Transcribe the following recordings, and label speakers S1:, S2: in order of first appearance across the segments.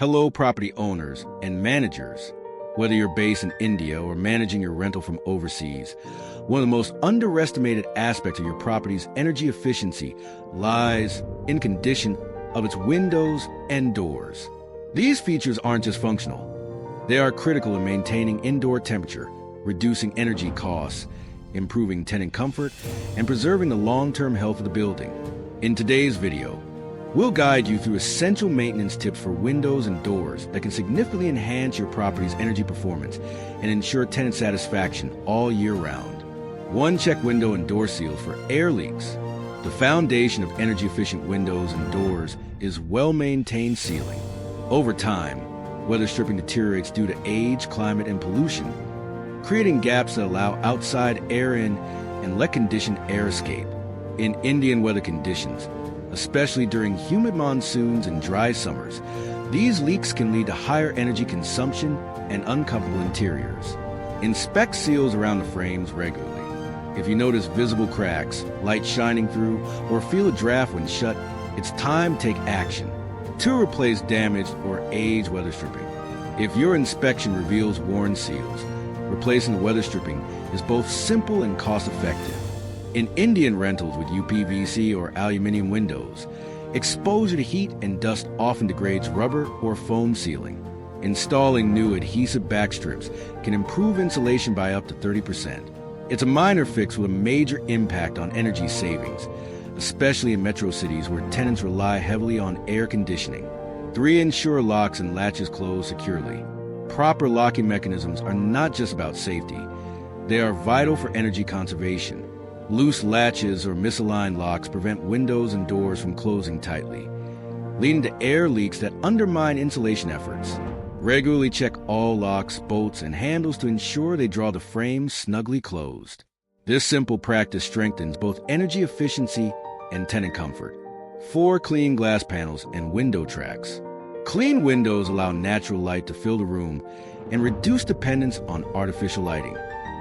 S1: Hello, property owners and managers. Whether you're based in India or managing your rental from overseas, one of the most underestimated aspects of your property's energy efficiency lies in condition of its windows and doors. These features aren't just functional. They are critical in maintaining indoor temperature, reducing energy costs, improving tenant comfort, and preserving the long-term health of the building. In today's video, we'll guide you through essential maintenance tips for windows and doors that can significantly enhance your property's energy performance and ensure tenant satisfaction all year round. 1. Check window and door seals for air leaks. The foundation of energy-efficient windows and doors is well-maintained sealing. Over time, weather stripping deteriorates due to age, climate, and pollution, creating gaps that allow outside air in and let conditioned air escape. In Indian weather conditions, especially during humid monsoons and dry summers, these leaks can lead to higher energy consumption and uncomfortable interiors. Inspect seals around the frames regularly. If you notice visible cracks, light shining through, or feel a draft when shut, it's time to take action. 2. Replace damaged or aged weather stripping. If your inspection reveals worn seals, replacing the weather stripping is both simple and cost-effective. In Indian rentals with UPVC or aluminum windows, exposure to heat and dust often degrades rubber or foam sealing. Installing new adhesive backstrips can improve insulation by up to 30%. It's a minor fix with a major impact on energy savings, especially in metro cities where tenants rely heavily on air conditioning. 3. Ensure locks and latches close securely. Proper locking mechanisms are not just about safety. They are vital for energy conservation. Loose latches or misaligned locks prevent windows and doors from closing tightly, leading to air leaks that undermine insulation efforts. Regularly check all locks, bolts, and handles to ensure they draw the frames snugly closed. This simple practice strengthens both energy efficiency and tenant comfort. 4. Clean glass panels and window tracks. Clean windows allow natural light to fill the room and reduce dependence on artificial lighting.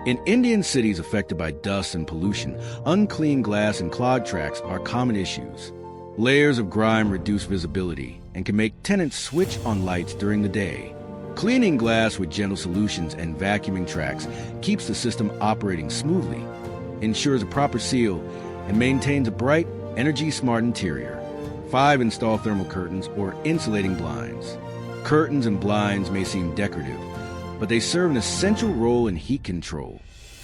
S1: In Indian cities affected by dust and pollution, unclean glass and clog tracks are common issues. Layers of grime reduce visibility and can make tenants switch on lights during the day. Cleaning glass with gentle solutions and vacuuming tracks keeps the system operating smoothly, ensures a proper seal, and maintains a bright, energy-smart interior. 5. Install thermal curtains or insulating blinds. Curtains and blinds may seem decorative, but they serve an essential role in heat control.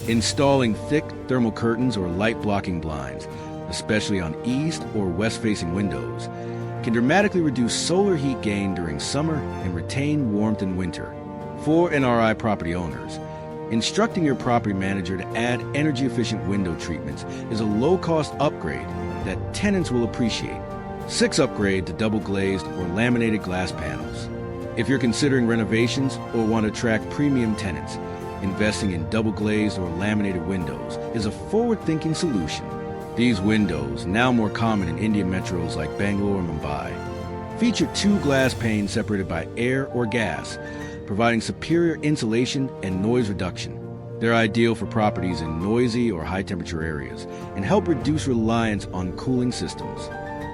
S1: Installing thick thermal curtains or light-blocking blinds, especially on east or west-facing windows, can dramatically reduce solar heat gain during summer and retain warmth in winter. 4. NRI property owners. Instructing your property manager to add energy-efficient window treatments is a low-cost upgrade that tenants will appreciate. 6. Upgrade to double-glazed or laminated glass panels. If you're considering renovations or want to attract premium tenants, investing in double-glazed or laminated windows is a forward-thinking solution. These windows, now more common in Indian metros like Bangalore and Mumbai, feature 2 glass panes separated by air or gas, providing superior insulation and noise reduction. They're ideal for properties in noisy or high-temperature areas and help reduce reliance on cooling systems.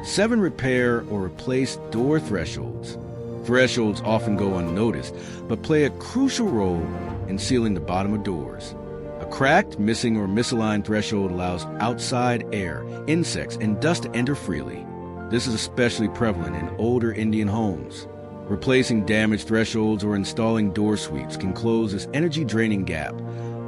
S1: 7. Repair or replace door thresholds. Thresholds often go unnoticed, but play a crucial role in sealing the bottom of doors. A cracked, missing, or misaligned threshold allows outside air, insects, and dust to enter freely. This is especially prevalent in older Indian homes. Replacing damaged thresholds or installing door sweeps can close this energy-draining gap,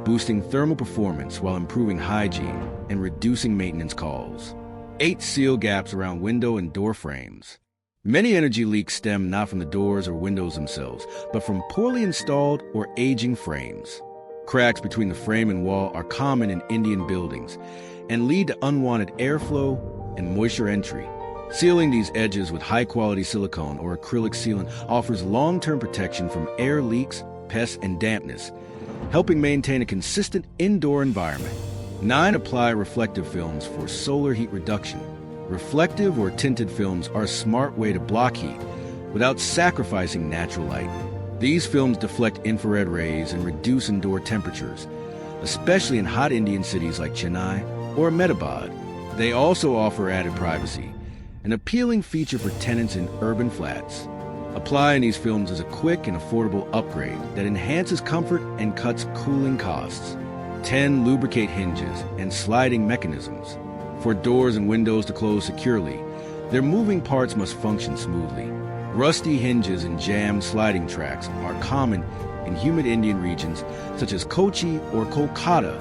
S1: boosting thermal performance while improving hygiene and reducing maintenance calls. 8. Seal gaps around window and door frames. Many energy leaks stem not from the doors or windows themselves, but from poorly installed or aging frames. Cracks between the frame and wall are common in Indian buildings and lead to unwanted airflow and moisture entry. Sealing these edges with high-quality silicone or acrylic sealant offers long-term protection from air leaks, pests, and dampness, helping maintain a consistent indoor environment. 9. Apply reflective films for solar heat reduction. Reflective or tinted films are a smart way to block heat without sacrificing natural light. These films deflect infrared rays and reduce indoor temperatures, especially in hot Indian cities like Chennai or Ahmedabad. They also offer added privacy, an appealing feature for tenants in urban flats. Applying these films is a quick and affordable upgrade that enhances comfort and cuts cooling costs. 10. Lubricate hinges and sliding mechanisms. For doors and windows to close securely, their moving parts must function smoothly. Rusty hinges and jammed sliding tracks are common in humid Indian regions such as Kochi or Kolkata.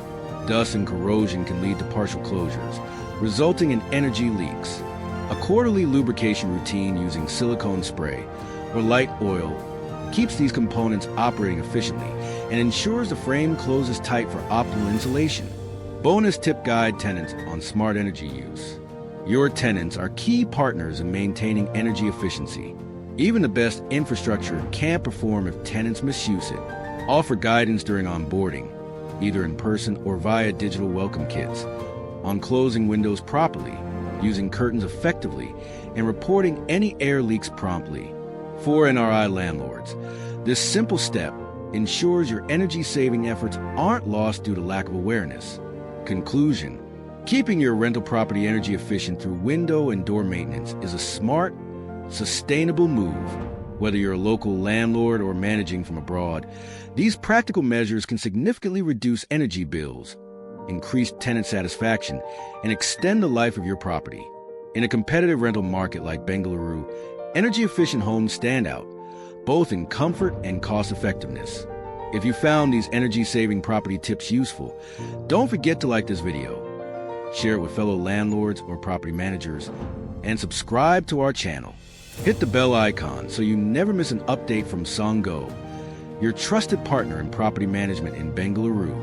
S1: Dust and corrosion can lead to partial closures, resulting in energy leaks. A quarterly lubrication routine using silicone spray or light oil keeps these components operating efficiently and ensures the frame closes tight for optimal insulation. Bonus tip: guide tenants on smart energy use. Your tenants are key partners in maintaining energy efficiency. Even the best infrastructure can't perform if tenants misuse it. Offer guidance during onboarding, either in person or via digital welcome kits, on closing windows properly, using curtains effectively, and reporting any air leaks promptly. For NRI landlords, this simple step ensures your energy-saving efforts aren't lost due to lack of awareness. Conclusion: keeping your rental property energy efficient through window and door maintenance is a smart, sustainable move. Whether you're a local landlord or managing from abroad, these practical measures can significantly reduce energy bills, increase tenant satisfaction, and extend the life of your property. In a competitive rental market like Bengaluru, energy-efficient homes stand out, both in comfort and cost-effectiveness. If you found these energy-saving property tips useful, don't forget to like this video, share it with fellow landlords or property managers, and subscribe to our channel. Hit the bell icon so you never miss an update from SANGAU, your trusted partner in property management in Bengaluru.